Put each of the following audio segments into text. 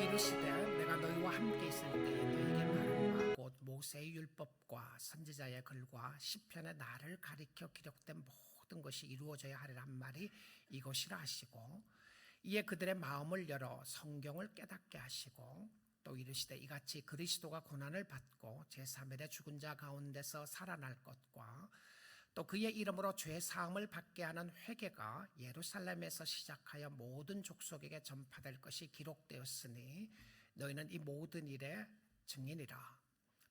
이르시되 내가 너희와 함께 있을 때에 너희에게 말한 바 곧 모세의 율법과 선지자의 글과 시편의 나를 가리켜 기록된 모든 것이 이루어져야 하리라 한 말이 이것이라 하시고, 이에 그들의 마음을 열어 성경을 깨닫게 하시고, 또 이르시되 이같이 그리스도가 고난을 받고 제3일에 죽은 자 가운데서 살아날 것과 또 그의 이름으로 죄 사함을 받게 하는 회개가 예루살렘에서 시작하여 모든 족속에게 전파될 것이 기록되었으니 너희는 이 모든 일의 증인이라.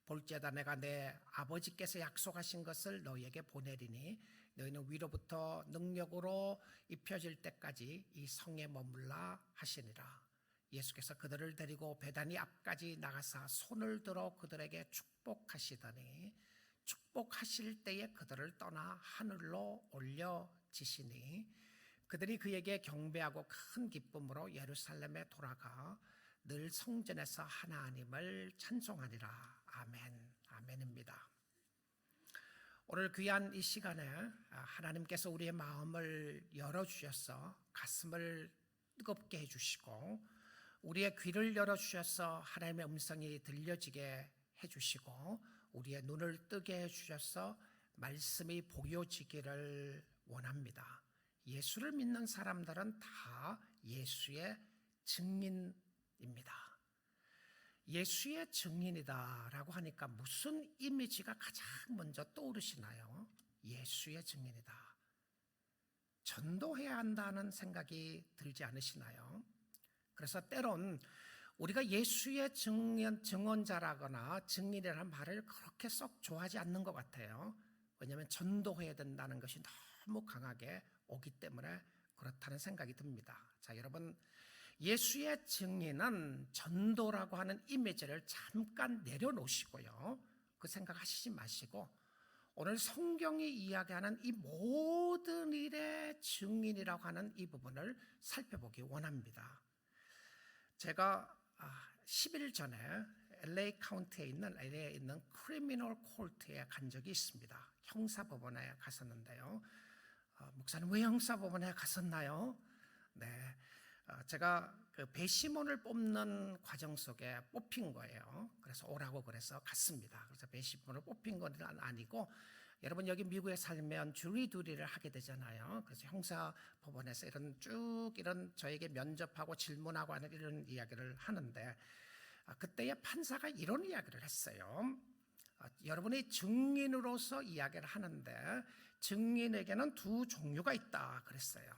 볼지어다 내가 내 아버지께서 약속하신 것을 너희에게 보내리니 너희는 위로부터 능력으로 입혀질 때까지 이 성에 머물라 하시니라. 예수께서 그들을 데리고 베다니 앞까지 나가사 손을 들어 그들에게 축복하시더니 축복하실 때에 그들을 떠나 하늘로 올려지시니 그들이 그에게 경배하고 큰 기쁨으로 예루살렘에 돌아가 늘 성전에서 하나님을 찬송하니라. 아멘. 아멘입니다. 오늘 귀한 이 시간에 하나님께서 우리의 마음을 열어주셔서 가슴을 뜨겁게 해주시고 우리의 귀를 열어주셔서 하나님의 음성이 들려지게 해주시고 우리의 눈을 뜨게 해주셔서 말씀이 보여지기를 원합니다. 예수를 믿는 사람들은 다 예수의 증인입니다. 예수의 증인이다라고 하니까 무슨 이미지가 가장 먼저 떠오르시나요? 예수의 증인이다. 전도해야 한다는 생각이 들지 않으시나요? 그래서 때론 우리가 예수의 증언자라거나 증인이라는 말을 그렇게 썩 좋아하지 않는 것 같아요. 왜냐하면 전도해야 된다는 것이 너무 강하게 오기 때문에 그렇다는 생각이 듭니다. 자, 여러분, 예수의 증인은 전도라고 하는 이미지를 잠깐 내려놓으시고요. 그 생각하시지 마시고 오늘 성경이 이야기하는 이 모든 일의 증인이라고 하는 이 부분을 살펴보기 원합니다. 제가 10일 전에 LA 카운티에 있는 크리미널 콜트에 간 적이 있습니다. 형사법원에 갔었는데요. 목사님 왜 형사법원에 갔었나요? 네, 제가 그 배심원을 뽑는 과정 속에 뽑힌 거예요. 그래서 오라고 그래서 갔습니다. 그래서 배심원을 뽑힌 건 아니고 여러분 여기 미국에 살면 주리 두리를 하게 되잖아요. 그래서 형사법원에서 이런 저에게 면접하고 질문하고 하는 이런 이야기를 하는데 그때의 판사가 이런 이야기를 했어요. 여러분이 증인으로서 이야기를 하는데 증인에게는 두 종류가 있다 그랬어요.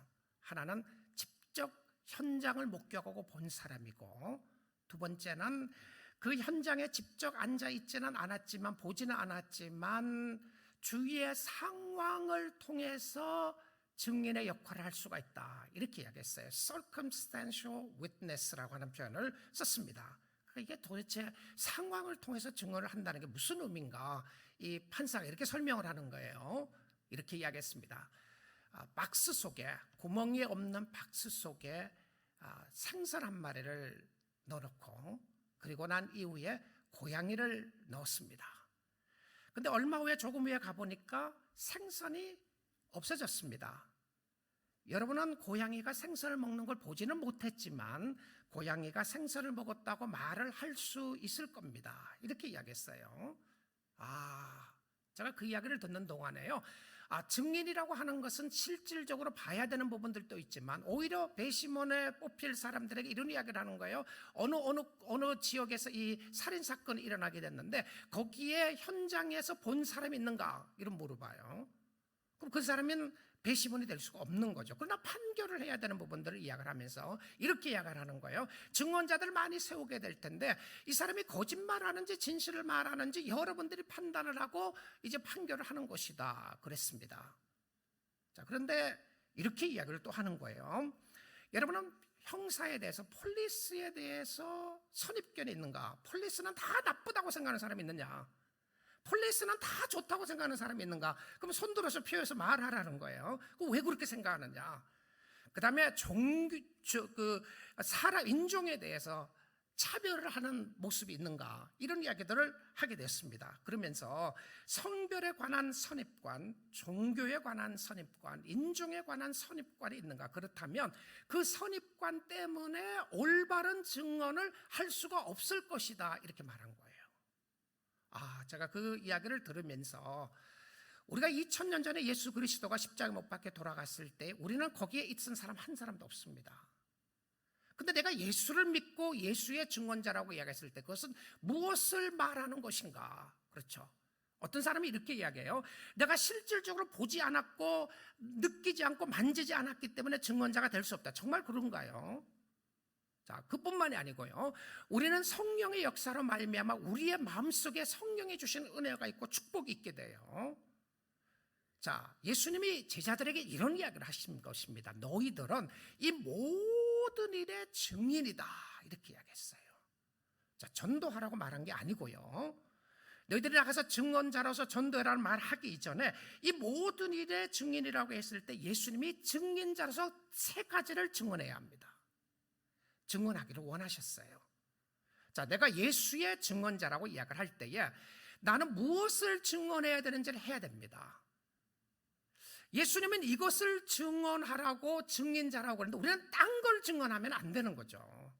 하나는 직접 현장을 목격하고 본 사람이고 두 번째는 그 현장에 직접 앉아 있지는 않았지만 보지는 않았지만 주위의 상황을 통해서 증인의 역할을 할 수가 있다. 이렇게 이야기했어요. circumstantial witness라고 하는 표현을 썼습니다. 이게 도대체 상황을 통해서 증언을 한다는 게 무슨 의미인가? 이 판사가 이렇게 설명을 하는 거예요. 이렇게 이야기했습니다. 박스 속에, 구멍이 없는 박스 속에 생선 한 마리를 넣어놓고 그리고 난 이후에 고양이를 넣었습니다. 근데 얼마 후에 조금 후에 가보니까 생선이 없어졌습니다. 여러분은 고양이가 생선을 먹는 걸 보지는 못했지만 고양이가 생선을 먹었다고 말을 할 수 있을 겁니다. 이렇게 이야기했어요. 제가 그 이야기를 듣는 동안에요. 증인이라고 하는 것은 실질적으로 봐야 되는 부분들도 있지만 오히려 배심원에 뽑힐 사람들에게 이런 이야기를 하는 거예요. 어느 지역에서 이 살인사건이 일어나게 됐는데 거기에 현장에서 본 사람이 있는가? 이런 물어봐요. 그럼 그 사람은 배심원이 될 수가 없는 거죠. 그러나 판결을 해야 되는 부분들을 이야기를 하면서 이렇게 이야기를 하는 거예요. 증언자들 많이 세우게 될 텐데 이 사람이 거짓말하는지 진실을 말하는지 여러분들이 판단을 하고 이제 판결을 하는 것이다 그랬습니다. 자, 그런데 이렇게 이야기를 또 하는 거예요. 여러분은 형사에 대해서 폴리스에 대해서 선입견이 있는가? 폴리스는 다 나쁘다고 생각하는 사람이 있느냐? 폴리스는 다 좋다고 생각하는 사람이 있는가? 그럼 손들어서 펴서 말하라는 거예요. 왜 그렇게 생각하느냐? 그 다음에 사람 인종에 대해서 차별을 하는 모습이 있는가, 이런 이야기들을 하게 됐습니다. 그러면서 성별에 관한 선입관, 종교에 관한 선입관, 인종에 관한 선입관이 있는가, 그렇다면 그 선입관 때문에 올바른 증언을 할 수가 없을 것이다, 이렇게 말한 거예요. 제가 그 이야기를 들으면서 우리가 2000년 전에 예수 그리스도가 십자가에 못 박혀 돌아갔을 때 우리는 거기에 있은 사람 한 사람도 없습니다. 근데 내가 예수를 믿고 예수의 증언자라고 이야기했을 때 그것은 무엇을 말하는 것인가? 그렇죠. 어떤 사람이 이렇게 이야기해요. 내가 실질적으로 보지 않았고 느끼지 않고 만지지 않았기 때문에 증언자가 될 수 없다. 정말 그런가요? 자, 그뿐만이 아니고요, 우리는 성령의 역사로 말미암아 우리의 마음속에 성령이 주신 은혜가 있고 축복이 있게 돼요. 자, 예수님이 제자들에게 이런 이야기를 하신 것입니다. 너희들은 이 모든 일의 증인이다, 이렇게 이야기했어요. 자, 전도하라고 말한 게 아니고요, 너희들이 나가서 증언자로서 전도해라는 말 하기 이전에 이 모든 일의 증인이라고 했을 때 예수님이 증인자로서 세 가지를 증언해야 합니다. 증언하기를 원하셨어요. 자, 내가 예수의 증언자라고 이야기를 할 때에 나는 무엇을 증언해야 되는지를 해야 됩니다. 예수님은 이것을 증언하라고 증인자라고 그러는데 우리는 딴 걸 증언하면 안 되는 거죠.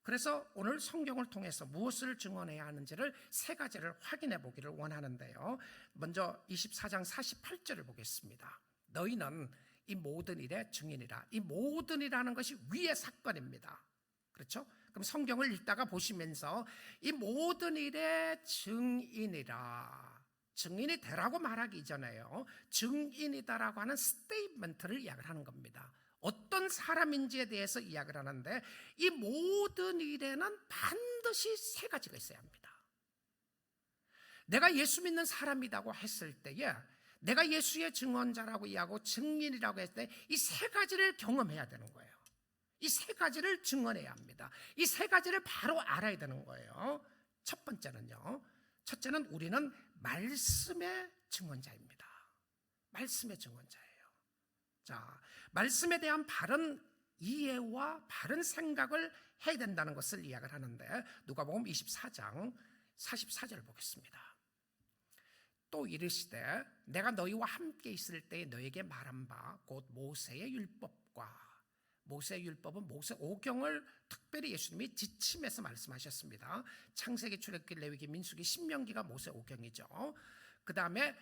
그래서 오늘 성경을 통해서 무엇을 증언해야 하는지를 세 가지를 확인해 보기를 원하는데요, 먼저 24장 48절을 보겠습니다. 너희는 이 모든 일의 증인이라. 이 모든 일이라는 것이 위의 사건입니다. 그렇죠? 그럼 성경을 읽다가 보시면서 이 모든 일의 증인이라, 증인이 되라고 말하기 이전에요, 증인이다라고 하는 스테이트먼트를 이야기를 하는 겁니다. 어떤 사람인지에 대해서 이야기를 하는데 이 모든 일에는 반드시 세 가지가 있어야 합니다. 내가 예수 믿는 사람이라고 했을 때에, 내가 예수의 증언자라고 이야기하고 증인이라고 했을 때 이 세 가지를 경험해야 되는 거예요. 이 세 가지를 증언해야 합니다. 이 세 가지를 바로 알아야 되는 거예요. 첫 번째는요, 첫째는 우리는 말씀의 증언자입니다. 말씀의 증언자예요. 자, 말씀에 대한 바른 이해와 바른 생각을 해야 된다는 것을 이야기를 하는데, 누가복음 24장 44절을 보겠습니다. 또 이르시되 내가 너희와 함께 있을 때에 너에게 말한 바 곧 모세의 율법과, 모세의 율법은 모세 오경을 특별히 예수님이 지침해서 말씀하셨습니다. 창세기, 출애굽기, 레위기, 민수기, 신명기가 모세 오경이죠. 그 다음에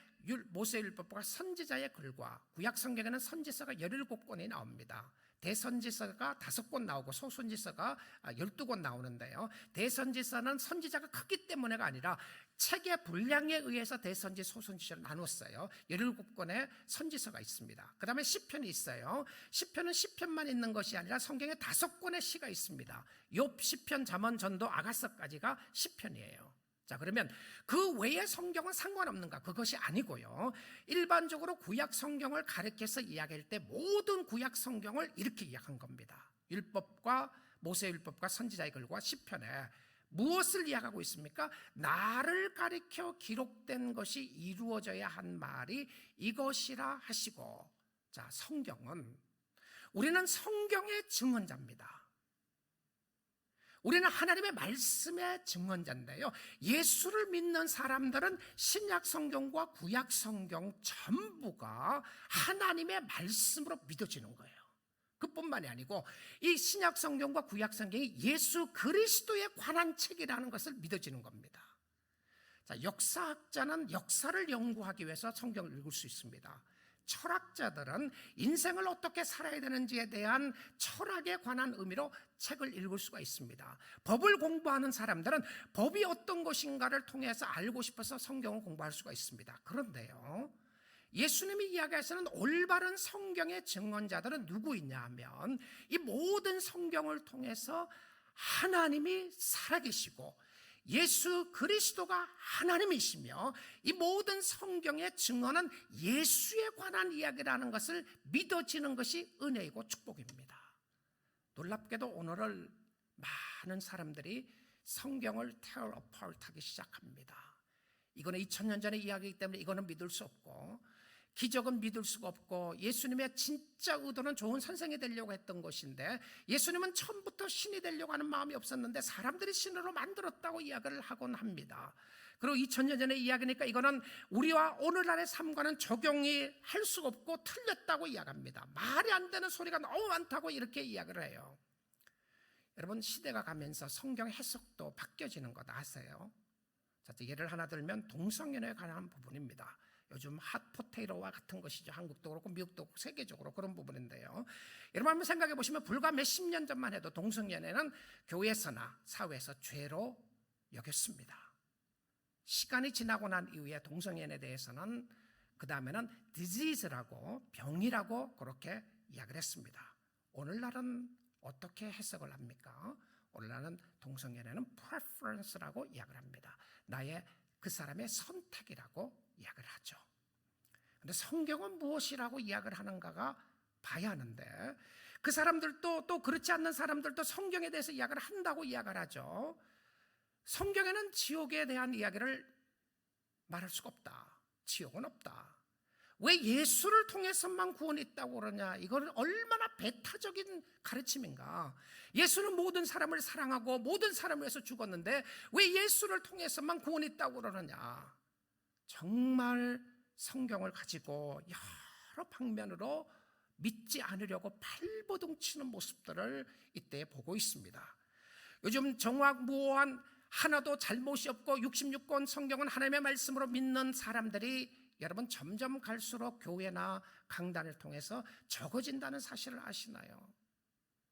모세의 율법과 선지자의 글과, 구약 성경에는 선지서가 17권이 나옵니다. 대선지서가 5권 나오고 소선지서가 12권 나오는데요, 대선지서는 선지자가 크기 때문에가 아니라 책의 분량에 의해서 대선지, 소선지서를 나눴어요. 17권의 선지서가 있습니다. 그 다음에 시편이 있어요. 시편은 시편만 있는 것이 아니라 성경에 5권의 시가 있습니다. 욥, 시편, 잠언, 전도, 아가서까지가 시편이에요. 자, 그러면 그 외의 성경은 상관없는가? 그것이 아니고요, 일반적으로 구약 성경을 가르쳐서 이야기할 때 모든 구약 성경을 이렇게 이야기한 겁니다. 율법과, 모세의 율법과 선지자의 글과 시편에 무엇을 이야기하고 있습니까? 나를 가리켜 기록된 것이 이루어져야 한 말이 이것이라 하시고. 자, 성경은, 우리는 성경의 증언자입니다. 우리는 하나님의 말씀의 증언자인데요, 예수를 믿는 사람들은 신약 성경과 구약 성경 전부가 하나님의 말씀으로 믿어지는 거예요. 그뿐만이 아니고 이 신약 성경과 구약 성경이 예수 그리스도에 관한 책이라는 것을 믿어지는 겁니다. 자, 역사학자는 역사를 연구하기 위해서 성경을 읽을 수 있습니다. 철학자들은 인생을 어떻게 살아야 되는지에 대한 철학에 관한 의미로 책을 읽을 수가 있습니다. 법을 공부하는 사람들은 법이 어떤 것인가를 통해서 알고 싶어서 성경을 공부할 수가 있습니다. 그런데요, 예수님이 이야기하시는 올바른 성경의 증언자들은 누구이냐 하면, 이 모든 성경을 통해서 하나님이 살아계시고 예수 그리스도가 하나님이시며 이 모든 성경의 증언은 예수에 관한 이야기라는 것을 믿어지는 것이 은혜이고 축복입니다. 놀랍게도 오늘을 많은 사람들이 성경을 tear apart 하기 시작합니다. 이거는 2000년 전의 이야기이기 때문에 이거는 믿을 수 없고, 기적은 믿을 수가 없고 예수님의 진짜 의도는 좋은 선생이 되려고 했던 것인데 예수님은 처음부터 신이 되려고 하는 마음이 없었는데 사람들이 신으로 만들었다고 이야기를 하곤 합니다. 그리고 2000년 전의 이야기니까 이거는 우리와 오늘날의 삶과는 적용이 할 수가 없고 틀렸다고 이야기합니다. 말이 안 되는 소리가 너무 많다고 이렇게 이야기를 해요. 여러분, 시대가 가면서 성경 해석도 바뀌어지는 것 아세요? 자, 예를 하나 들면 동성연애에 관한 부분입니다. 요즘 핫포테이토와 같은 것이죠. 한국도 그렇고 미국도 그렇고 세계적으로 그런 부분인데요. 여러분 한번 생각해 보시면 불과 몇십 년 전만 해도 동성연애는 교회에서나 사회에서 죄로 여겼습니다. 시간이 지나고 난 이후에 동성연애에 대해서는 그 다음에는 disease라고 병이라고 그렇게 이야기를 했습니다. 오늘날은 어떻게 해석을 합니까? 오늘날은 동성연애는 preference라고 이야기를 합니다. 나의 그 사람의 선택이라고 이야기를 하죠. 그런데 성경은 무엇이라고 이야기를 하는가가 봐야 하는데 그 사람들도 또 그렇지 않는 사람들도 성경에 대해서 이야기를 한다고 이야기를 하죠. 성경에는 지옥에 대한 이야기를 말할 수가 없다. 지옥은 없다. 왜 예수를 통해서만 구원이 있다고 그러냐? 이건 얼마나 배타적인 가르침인가? 예수는 모든 사람을 사랑하고 모든 사람을 위해서 죽었는데 왜 예수를 통해서만 구원이 있다고 그러느냐? 정말 성경을 가지고 여러 방면으로 믿지 않으려고 발버둥 치는 모습들을 이때 보고 있습니다. 요즘 정확무오한 하나도 잘못이 없고 66권 성경은 하나님의 말씀으로 믿는 사람들이 여러분 점점 갈수록 교회나 강단을 통해서 적어진다는 사실을 아시나요?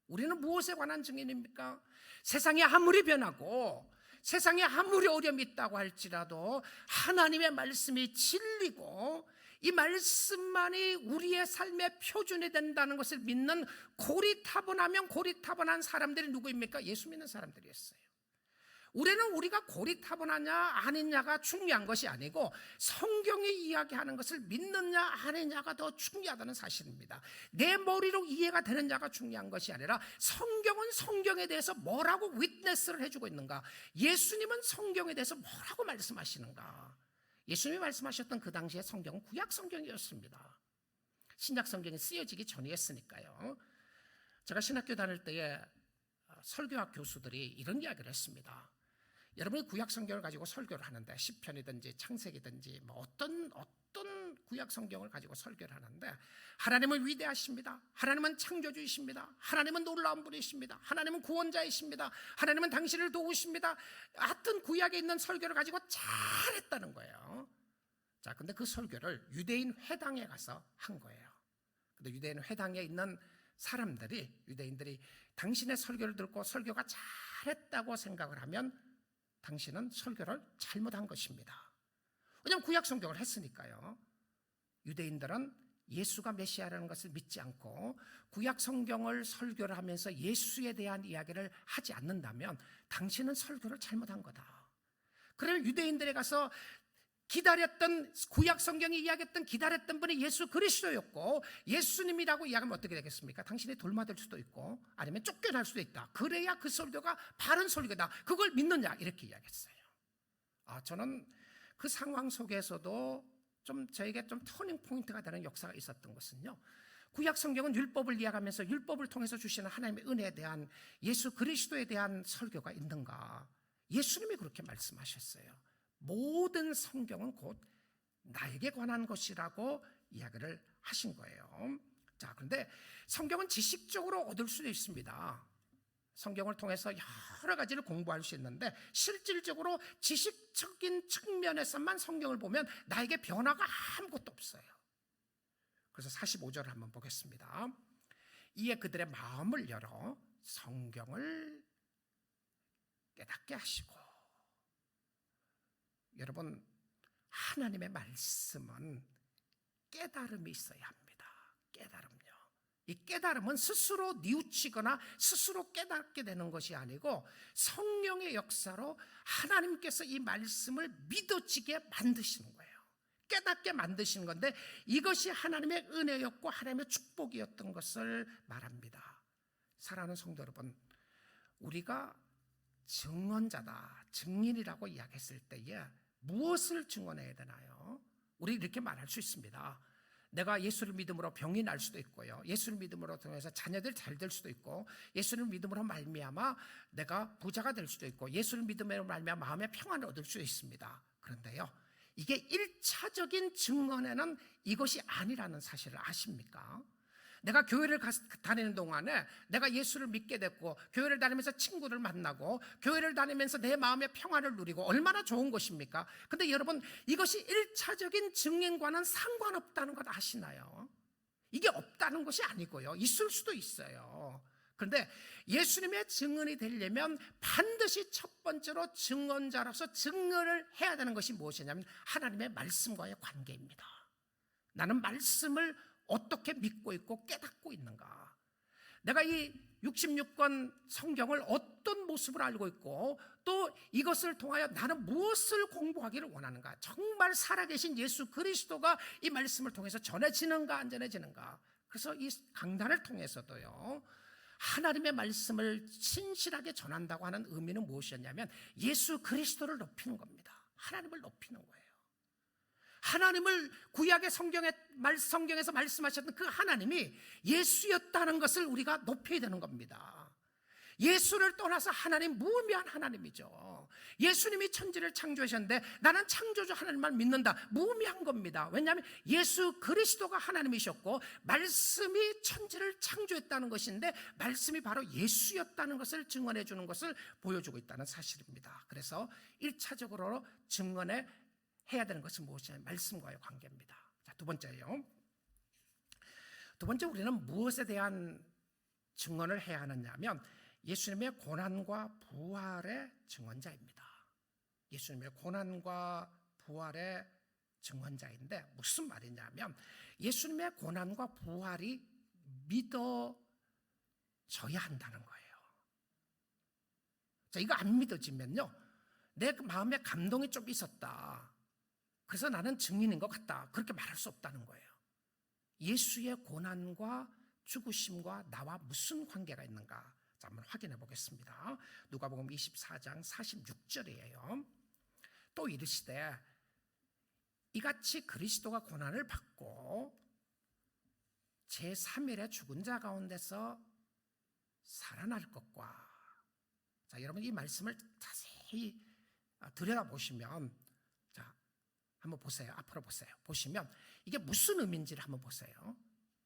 우리는 무엇에 관한 증인입니까? 세상이 아무리 변하고 세상에 아무리 어려움이 있다고 할지라도 하나님의 말씀이 진리고 이 말씀만이 우리의 삶의 표준이 된다는 것을 믿는 고리타분하면 고리타분한 사람들이 누구입니까? 예수 믿는 사람들이었어요. 우리는 우리가 고리타분하냐 아니냐가 중요한 것이 아니고 성경이 이야기하는 것을 믿느냐 아니냐가 더 중요하다는 사실입니다. 내 머리로 이해가 되느냐가 중요한 것이 아니라 성경은 성경에 대해서 뭐라고 윗네스를 해주고 있는가, 예수님은 성경에 대해서 뭐라고 말씀하시는가. 예수님이 말씀하셨던 그 당시에 성경은 구약 성경이었습니다. 신약 성경이 쓰여지기 전이었으니까요. 제가 신학교 다닐 때에 설교학 교수들이 이런 이야기를 했습니다. 여러분이 구약 성경을 가지고 설교를 하는데 시편이든지 창세기든지 뭐 어떤 구약 성경을 가지고 설교를 하는데 하나님은 위대하십니다. 하나님은 창조주이십니다. 하나님은 놀라운 분이십니다. 하나님은 구원자이십니다. 하나님은 당신을 도우십니다. 하여튼 구약에 있는 설교를 가지고 잘했다는 거예요. 자, 근데 그 설교를 유대인 회당에 가서 한 거예요. 근데 유대인 회당에 있는 사람들이, 유대인들이 당신의 설교를 듣고 설교가 잘했다고 생각을 하면 당신은 설교를 잘못한 것입니다. 왜냐하면 구약 성경을 했으니까요. 유대인들은 예수가 메시아라는 것을 믿지 않고 구약 성경을 설교를 하면서 예수에 대한 이야기를 하지 않는다면 당신은 설교를 잘못한 거다. 그러면 유대인들에 가서 기다렸던, 구약 성경이 이야기했던 기다렸던 분이 예수 그리스도였고 예수님이라고 이야기하면 어떻게 되겠습니까? 당신이 돌마될 수도 있고 아니면 쫓겨날 수도 있다. 그래야 그 설교가 바른 설교다. 그걸 믿느냐? 이렇게 이야기했어요. 저는 그 상황 속에서도 좀 저에게 좀 터닝 포인트가 되는 역사가 있었던 것은요, 구약 성경은 율법을 이야기하면서 율법을 통해서 주시는 하나님의 은혜에 대한, 예수 그리스도에 대한 설교가 있는가? 예수님이 그렇게 말씀하셨어요. 모든 성경은 곧 나에게 관한 것이라고 이야기를 하신 거예요. 자, 그런데 성경은 지식적으로 얻을 수도 있습니다. 성경을 통해서 여러 가지를 공부할 수 있는데 실질적으로 지식적인 측면에서만 성경을 보면 나에게 변화가 아무것도 없어요. 그래서 45절을 한번 보겠습니다. 이에 그들의 마음을 열어 성경을 깨닫게 하시고. 여러분, 하나님의 말씀은 깨달음이 있어야 합니다. 깨달음요. 이 깨달음은 스스로 뉘우치거나 스스로 깨닫게 되는 것이 아니고 성령의 역사로 하나님께서 이 말씀을 믿어지게 만드시는 거예요. 깨닫게 만드시는 건데 이것이 하나님의 은혜였고 하나님의 축복이었던 것을 말합니다. 사랑하는 성도 여러분, 우리가 증언자다, 증인이라고 이야기했을 때에 무엇을 증언해야 되나요? 우리 이렇게 말할 수 있습니다. 내가 예수를 믿음으로 병이 날 수도 있고요. 예수를 믿음으로 통해서 자녀들이 잘 될 수도 있고, 예수를 믿음으로 말미암아 내가 부자가 될 수도 있고, 예수를 믿음으로 말미암아 마음의 평안을 얻을 수 있습니다. 그런데요, 이게 1차적인 증언에는 이것이 아니라는 사실을 아십니까? 내가 교회를 다니는 동안에 내가 예수를 믿게 됐고, 교회를 다니면서 친구들 만나고, 교회를 다니면서 내 마음의 평안을 누리고, 얼마나 좋은 것입니까? 근데 여러분, 이것이 1차적인 증인과는 상관없다는 것 아시나요? 이게 없다는 것이 아니고요, 있을 수도 있어요. 그런데 예수님의 증언이 되려면 반드시 첫 번째로 증언자로서 증언을 해야 되는 것이 무엇이냐면 하나님의 말씀과의 관계입니다. 나는 말씀을 어떻게 믿고 있고 깨닫고 있는가? 내가 이 66권 성경을 어떤 모습으로 알고 있고, 또 이것을 통하여 나는 무엇을 공부하기를 원하는가? 정말 살아계신 예수 그리스도가 이 말씀을 통해서 전해지는가 안 전해지는가? 그래서 이 강단을 통해서도요, 하나님의 말씀을 신실하게 전한다고 하는 의미는 무엇이었냐면 예수 그리스도를 높이는 겁니다. 하나님을 높이는 거예요. 하나님을 구약의 성경에서 말씀하셨던 그 하나님이 예수였다는 것을 우리가 높여야 되는 겁니다. 예수를 떠나서 하나님, 무의미한 하나님이죠. 예수님이 천지를 창조하셨는데 나는 창조주 하나님만 믿는다, 무의미한 겁니다. 왜냐하면 예수 그리스도가 하나님이셨고 말씀이 천지를 창조했다는 것인데, 말씀이 바로 예수였다는 것을 증언해 주는 것을 보여주고 있다는 사실입니다. 그래서 1차적으로 증언에 해야 되는 것은 무엇이냐면 말씀과의 관계입니다. 자, 두 번째요. 두 번째, 우리는 무엇에 대한 증언을 해야 하느냐면 예수님의 고난과 부활의 증언자입니다. 예수님의 고난과 부활의 증언자인데 무슨 말이냐면 예수님의 고난과 부활이 믿어져야 한다는 거예요. 자, 이거 안 믿어지면요, 내 마음에 감동이 좀 있었다, 그래서 나는 증인인 것 같다, 그렇게 말할 수 없다는 거예요. 예수의 고난과 죽으심과 나와 무슨 관계가 있는가? 자, 한번 확인해 보겠습니다. 누가복음 24장 46절이에요. 또 이르시되 이같이 그리스도가 고난을 받고 제3일에 죽은 자 가운데서 살아날 것과, 자, 여러분 이 말씀을 자세히 들여다보시면, 자, 한번 보세요. 앞으로 보세요. 보시면 이게 무슨 의미인지를 한번 보세요.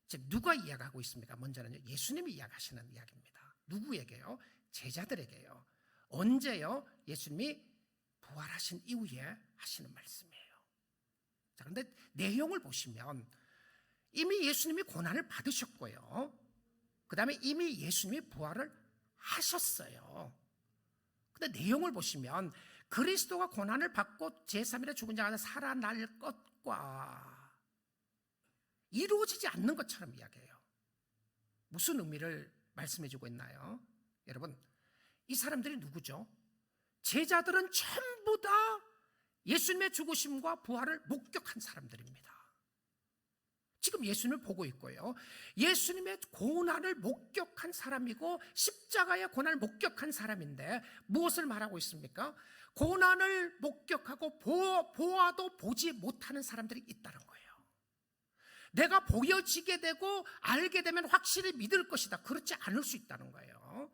즉 누가 이야기하고 있습니까? 먼저는요, 예수님이 이야기하시는 이야기입니다. 누구에게요? 제자들에게요. 언제요? 예수님이 부활하신 이후에 하시는 말씀이에요. 자, 그런데 내용을 보시면 이미 예수님이 고난을 받으셨고요, 그 다음에 이미 예수님이 부활을 하셨어요. 근데 내용을 보시면 그리스도가 고난을 받고 제3일에 죽은 자가 살아날 것과 이루어지지 않는 것처럼 이야기해요. 무슨 의미를 말씀해주고 있나요? 여러분, 이 사람들이 누구죠? 제자들은 전부 다 예수님의 죽으심과 부활을 목격한 사람들입니다. 지금 예수님을 보고 있고요, 예수님의 고난을 목격한 사람이고 십자가의 고난을 목격한 사람인데 무엇을 말하고 있습니까? 고난을 목격하고 보아도 보지 못하는 사람들이 있다는 거예요. 내가 보여지게 되고 알게 되면 확실히 믿을 것이다, 그렇지 않을 수 있다는 거예요.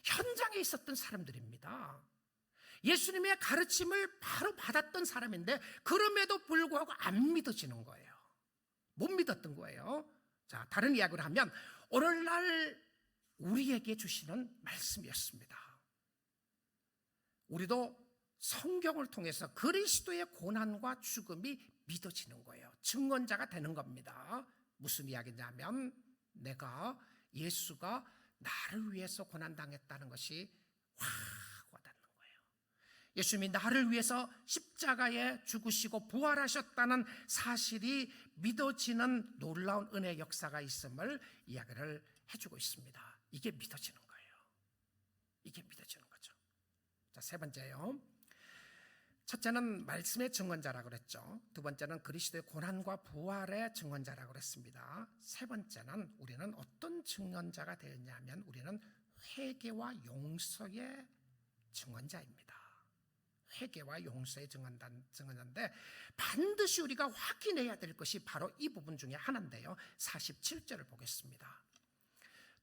현장에 있었던 사람들입니다. 예수님의 가르침을 바로 받았던 사람인데 그럼에도 불구하고 안 믿어지는 거예요. 못 믿었던 거예요. 자, 다른 이야기를 하면 오늘날 우리에게 주시는 말씀이었습니다. 우리도 성경을 통해서 그리스도의 고난과 죽음이 믿어지는 거예요. 증언자가 되는 겁니다. 무슨 이야기냐면 예수가 나를 위해서 고난당했다는 것이 확 와닿는 거예요. 예수님이 나를 위해서 십자가에 죽으시고 부활하셨다는 사실이 믿어지는 놀라운 은혜의 역사가 있음을 이야기를 해주고 있습니다. 이게 믿어지는 거예요. 이게 믿어지는 거죠. 자, 세 번째요. 첫째는 말씀의 증언자라고 그랬죠. 두 번째는 그리스도의 고난과 부활의 증언자라고 그랬습니다. 세 번째는 우리는 어떤 증언자가 되었냐면 우리는 회개와 용서의 증언자입니다. 회개와 용서에 증언하는데 반드시 우리가 확인해야 될 것이 바로 이 부분 중에 하나인데요. 47절을 보겠습니다.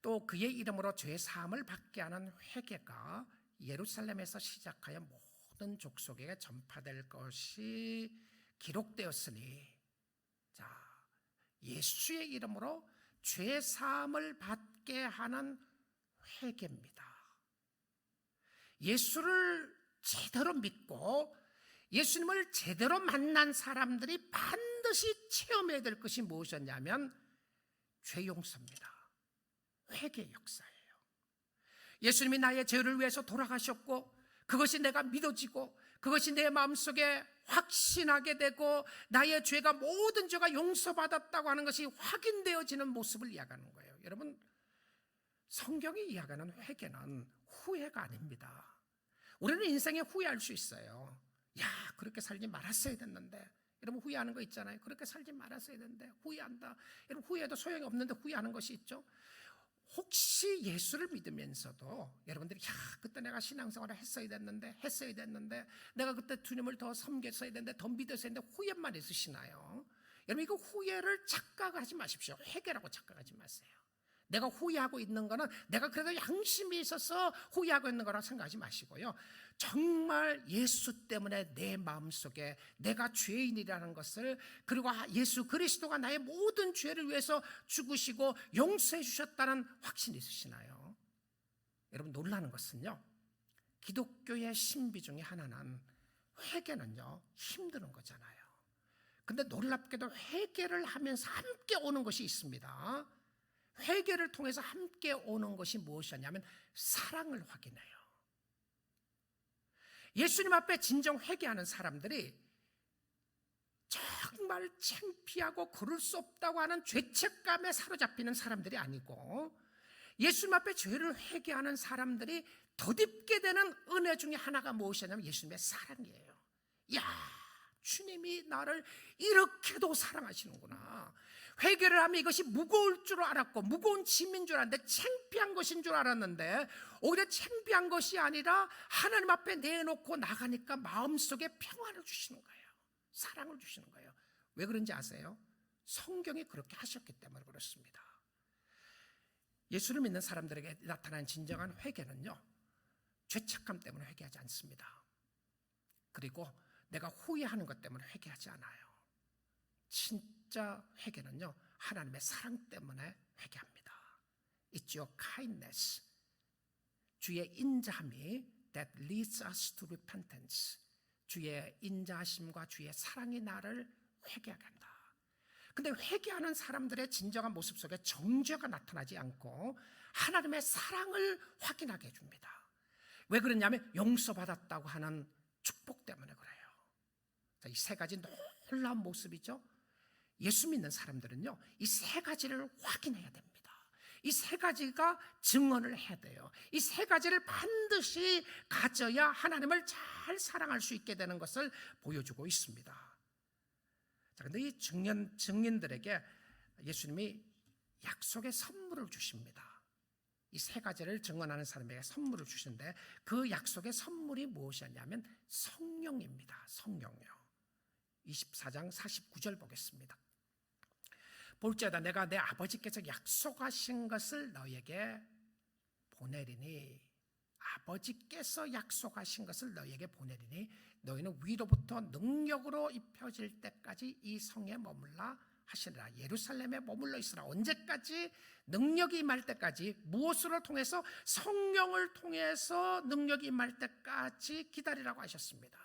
또 그의 이름으로 죄 사함을 받게 하는 회개가 예루살렘에서 시작하여 모든 족속에게 전파될 것이 기록되었으니, 자, 예수의 이름으로 죄 사함을 받게 하는 회개입니다. 예수를 제대로 믿고 예수님을 제대로 만난 사람들이 반드시 체험해야 될 것이 무엇이었냐면 죄 용서입니다. 회개의 역사예요. 예수님이 나의 죄를 위해서 돌아가셨고 그것이 내가 믿어지고 그것이 내 마음속에 확신하게 되고 나의 죄가 모든 죄가 용서받았다고 하는 것이 확인되어지는 모습을 이야기하는 거예요. 여러분, 성경이 이야기하는 회개는 후회가 아닙니다. 우리는 인생에 후회할 수 있어요. 야, 그렇게 살지 말았어야 됐는데. 여러분, 후회하는 거 있잖아요. 그렇게 살지 말았어야 됐는데 후회한다. 여러분, 후회도 소용이 없는데 후회하는 것이 있죠. 혹시 예수를 믿으면서도 여러분들이 그때 내가 신앙생활을 했어야 됐는데 내가 그때 주님을 더 섬겼어야 됐는데 더 믿었어야 됐는데 후회만 있으시나요? 여러분, 이거 후회를 착각하지 마십시오. 회개라고 착각하지 마세요. 내가 후회하고 있는 거는 내가 그래도 양심이 있어서 후회하고 있는 거라고 생각하지 마시고요. 정말 예수 때문에 내 마음속에 내가 죄인이라는 것을, 그리고 예수 그리스도가 나의 모든 죄를 위해서 죽으시고 용서해 주셨다는 확신이 있으시나요? 여러분, 놀라는 것은요, 기독교의 신비 중에 하나는 회개는요 힘드는 거잖아요. 근데 놀랍게도 회개를 하면서 함께 오는 것이 있습니다. 회개를 통해서 함께 오는 것이 무엇이냐면 사랑을 확인해요. 예수님 앞에 진정 회개하는 사람들이 정말 창피하고 그럴 수 없다고 하는 죄책감에 사로잡히는 사람들이 아니고, 예수님 앞에 죄를 회개하는 사람들이 덧입게 되는 은혜 중에 하나가 무엇이냐면 예수님의 사랑이에요. 야, 주님이 나를 이렇게도 사랑하시는구나. 회개를 하면 이것이 무거울 줄 알았고 무거운 짐인 줄 알았는데, 창피한 것인 줄 알았는데 오히려 창피한 것이 아니라 하나님 앞에 내놓고 나가니까 마음속에 평안을 주시는 거예요. 사랑을 주시는 거예요. 왜 그런지 아세요? 성경이 그렇게 하셨기 때문에 그렇습니다. 예수를 믿는 사람들에게 나타나는 진정한 회개는요, 죄책감 때문에 회개하지 않습니다. 그리고 내가 후회하는 것 때문에 회개하지 않아요. 진짜 회개는요, 하나님의 사랑 때문에 회개합니다. It's your kindness, 주의 인자함이 that leads us to repentance. 주의 인자하심과 주의 사랑이 나를 회개하게 한다. 근데 회개하는 사람들의 진정한 모습 속에 정죄가 나타나지 않고 하나님의 사랑을 확인하게 해줍니다. 왜 그러냐면 용서받았다고 하는 축복 때문에 그래요. 이 세 가지 놀라운 모습이죠. 예수 믿는 사람들은요, 이 세 가지를 확인해야 됩니다. 이 세 가지가 증언을 해야 돼요. 이 세 가지를 반드시 가져야 하나님을 잘 사랑할 수 있게 되는 것을 보여주고 있습니다. 자, 근데 이 증인들에게 예수님이 약속의 선물을 주십니다. 이 세 가지를 증언하는 사람에게 선물을 주시는데 그 약속의 선물이 무엇이었냐면 성령입니다. 성령이요. 24장 49절 보겠습니다. 볼지어다 내가 내 아버지께서 약속하신 것을 너에게 보내리니, 아버지께서 약속하신 것을 너에게 보내리니 너희는 위로부터 능력으로 입혀질 때까지 이 성에 머물라 하시리라. 예루살렘에 머물러 있으라. 언제까지? 능력이 임할 때까지. 무엇으로 통해서? 성령을 통해서 능력이 임할 때까지 기다리라고 하셨습니다.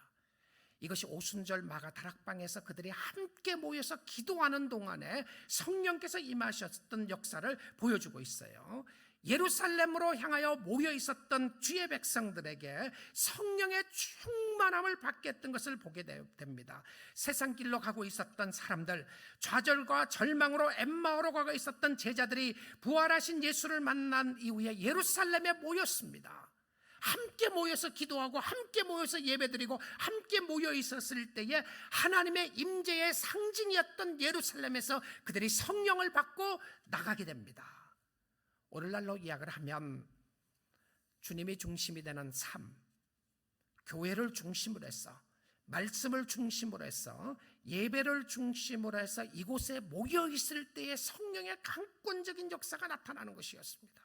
이것이 오순절 마가 다락방에서 그들이 함께 모여서 기도하는 동안에 성령께서 임하셨던 역사를 보여주고 있어요. 예루살렘으로 향하여 모여 있었던 주의 백성들에게 성령의 충만함을 받게 했던 것을 보게 됩니다. 세상 길로 가고 있었던 사람들, 좌절과 절망으로 엠마오로 가고 있었던 제자들이 부활하신 예수를 만난 이후에 예루살렘에 모였습니다. 함께 모여서 기도하고 함께 모여서 예배드리고 함께 모여 있었을 때에 하나님의 임재의 상징이었던 예루살렘에서 그들이 성령을 받고 나가게 됩니다. 오늘날로 이야기를 하면 주님이 중심이 되는 삶, 교회를 중심으로 해서, 말씀을 중심으로 해서, 예배를 중심으로 해서 이곳에 모여 있을 때에 성령의 강권적인 역사가 나타나는 것이었습니다.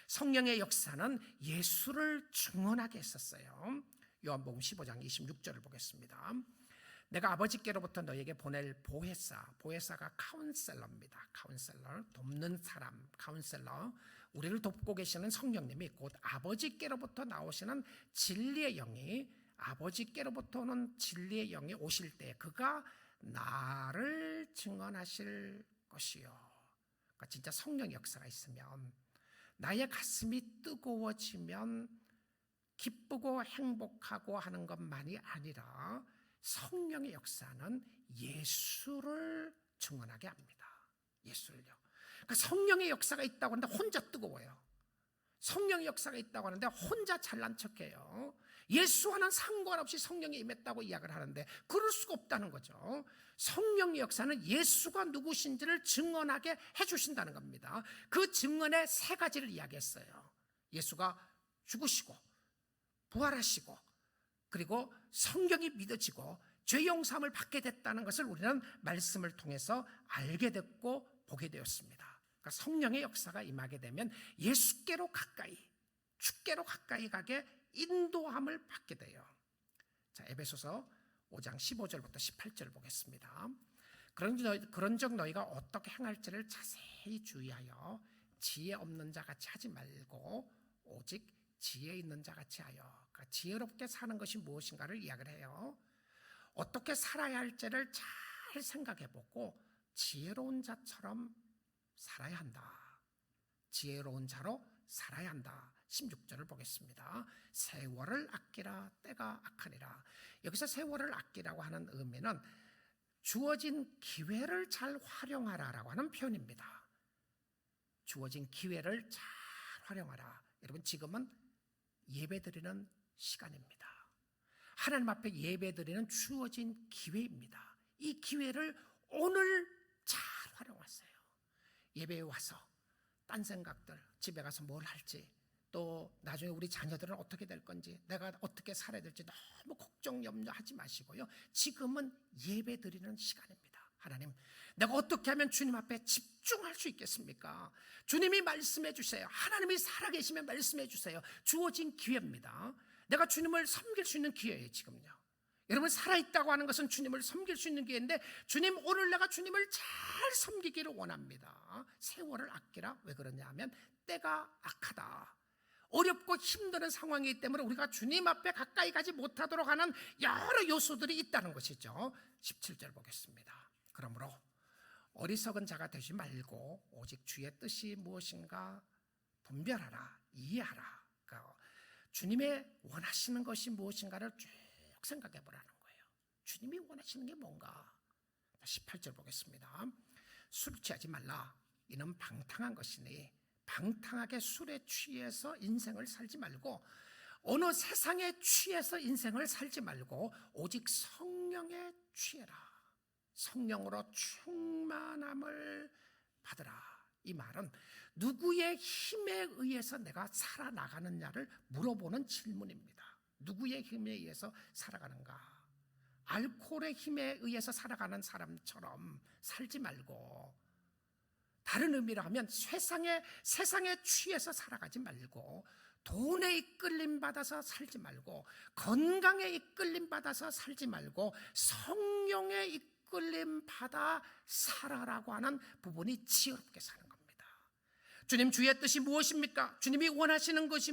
성령의 역사는 예수를 증언하게 했었어요. 요한복음 15장 26절을 보겠습니다. 내가 아버지께로부터 너에게 보낼 보혜사가 카운셀러입니다. 카운셀러, 돕는 사람, 카운셀러. 우리를 돕고 계시는 성령님이 곧 아버지께로부터 나오시는 진리의 영이, 아버지께로부터 오는 진리의 영이 오실 때 그가 나를 증언하실 것이요. 그러니까 진짜 성령 역사가 있으면, 나의 가슴이 뜨거워지면 기쁘고 행복하고 하는 것만이 아니라 성령의 역사는 예수를 증언하게 합니다. 예수를요. 그러니까 성령의 역사가 있다고 하는데 혼자 뜨거워요. 성령의 역사가 있다고 하는데 혼자 잘난 척해요. 예수와는 상관없이 성령이 임했다고 이야기를 하는데 그럴 수가 없다는 거죠. 성령의 역사는 예수가 누구신지를 증언하게 해주신다는 겁니다. 그 증언의 세 가지를 이야기했어요. 예수가 죽으시고 부활하시고 그리고 성경이 믿어지고 죄 용서함을 받게 됐다는 것을 우리는 말씀을 통해서 알게 됐고 보게 되었습니다. 그러니까 성령의 역사가 임하게 되면 예수께로 가까이, 주께로 가까이 가게 인도함을 받게 돼요. 자, 에베소서 5장 15절부터 18절 보겠습니다. 그런즉 너희가 어떻게 행할지를 자세히 주의하여 지혜 없는 자 같이 하지 말고 오직 지혜 있는 자 같이 하여. 그러니까 지혜롭게 사는 것이 무엇인가를 이야기를 해요. 어떻게 살아야 할지를 잘 생각해보고 지혜로운 자처럼 살아야 한다. 지혜로운 자로 살아야 한다. 16절을 보겠습니다. 세월을 아끼라, 때가 악하니라. 여기서 세월을 아끼라고 하는 의미는 주어진 기회를 잘 활용하라라고 하는 표현입니다. 주어진 기회를 잘 활용하라. 여러분, 지금은 예배드리는 시간입니다. 하나님 앞에 예배드리는 주어진 기회입니다. 이 기회를 오늘 잘 활용하세요. 예배에 와서 딴 생각들, 집에 가서 뭘 할지, 또 나중에 우리 자녀들은 어떻게 될 건지, 내가 어떻게 살아야 될지 너무 걱정 염려하지 마시고요. 지금은 예배드리는 시간입니다. 하나님, 내가 어떻게 하면 주님 앞에 집중할 수 있겠습니까? 주님이 말씀해 주세요. 하나님이 살아계시면 말씀해 주세요. 주어진 기회입니다. 내가 주님을 섬길 수 있는 기회예요. 지금요. 여러분, 살아있다고 하는 것은 주님을 섬길 수 있는 기회인데, 주님, 오늘 내가 주님을 잘 섬기기를 원합니다. 세월을 아끼라. 왜 그러냐 하면 때가 악하다. 어렵고 힘든 상황이기 때문에 우리가 주님 앞에 가까이 가지 못하도록 하는 여러 요소들이 있다는 것이죠. 17절 보겠습니다. 그러므로 어리석은 자가 되지 말고 오직 주의 뜻이 무엇인가 분별하라, 이해하라. 그러니까 주님의 원하시는 것이 무엇인가를 쭉 생각해 보라는 거예요. 주님이 원하시는 게 뭔가. 18절 보겠습니다. 술 취하지 말라. 이는 방탕한 것이니 방탕하게 술에 취해서 인생을 살지 말고, 어느 세상에 취해서 인생을 살지 말고 오직 성령에 취해라. 성령으로 충만함을 받으라. 이 말은 누구의 힘에 의해서 내가 살아나가느냐를 물어보는 질문입니다. 누구의 힘에 의해서 살아가는가? 알코올의 힘에 의해서 살아가는 사람처럼 살지 말고, 다른 의미로 하면 세상에 취해서 살아가지 말고, 돈에 이끌림 받아서 살지 말고, 건강에 이끌림 받아서 살지 말고 성령에 이끌림 받아 살아라고 하는 부분이 지혜롭게 사는 겁니다. 주님, 주의 뜻이 무엇입니까? 주님이 원하시는 것이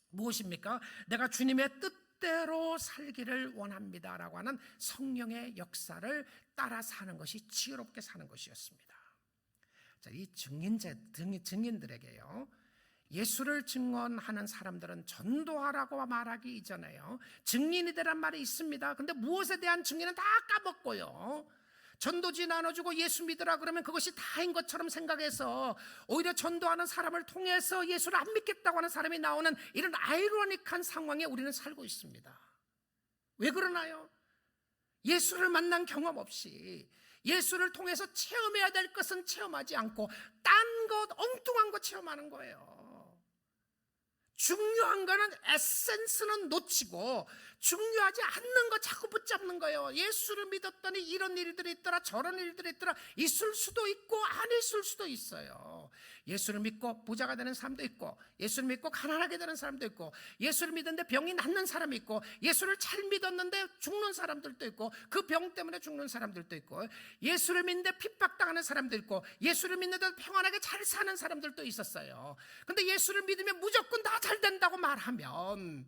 무엇입니까? 내가 주님의 뜻대로 살기를 원합니다라고 하는 성령의 역사를 따라 사는 것이 지혜롭게 사는 것이었습니다. 자, 이 증인들에게요, 예수를 증언하는 사람들은 전도하라고 말하기 이전에요, 증인이 되란 말이 있습니다. 근데 무엇에 대한 증인은 다 까먹고요, 전도지 나눠주고 예수 믿으라 그러면 그것이 다인 것처럼 생각해서 오히려 전도하는 사람을 통해서 예수를 안 믿겠다고 하는 사람이 나오는 이런 아이러니한 상황에 우리는 살고 있습니다. 왜 그러나요? 예수를 만난 경험 없이, 예수를 통해서 체험해야 될 것은 체험하지 않고 딴 것, 엉뚱한 것 체험하는 거예요. 중요한 거는 에센스는 놓치고 중요하지 않는 거 자꾸 붙잡는 거예요. 예수를 믿었더니 이런 일들이 있더라, 저런 일들이 있더라. 있을 수도 있고 안 있을 수도 있어요. 예수를 믿고 부자가 되는 사람도 있고, 예수를 믿고 가난하게 되는 사람도 있고, 예수를 믿었는데 병이 낫는 사람이 있고, 예수를 잘 믿었는데 죽는 사람들도 있고, 그 병 때문에 죽는 사람들도 있고, 예수를 믿는데 핍박당하는 사람도 있고, 예수를 믿는데 평안하게 잘 사는 사람들도 있었어요. 근데 예수를 믿으면 무조건 다 잘 된다고 말하면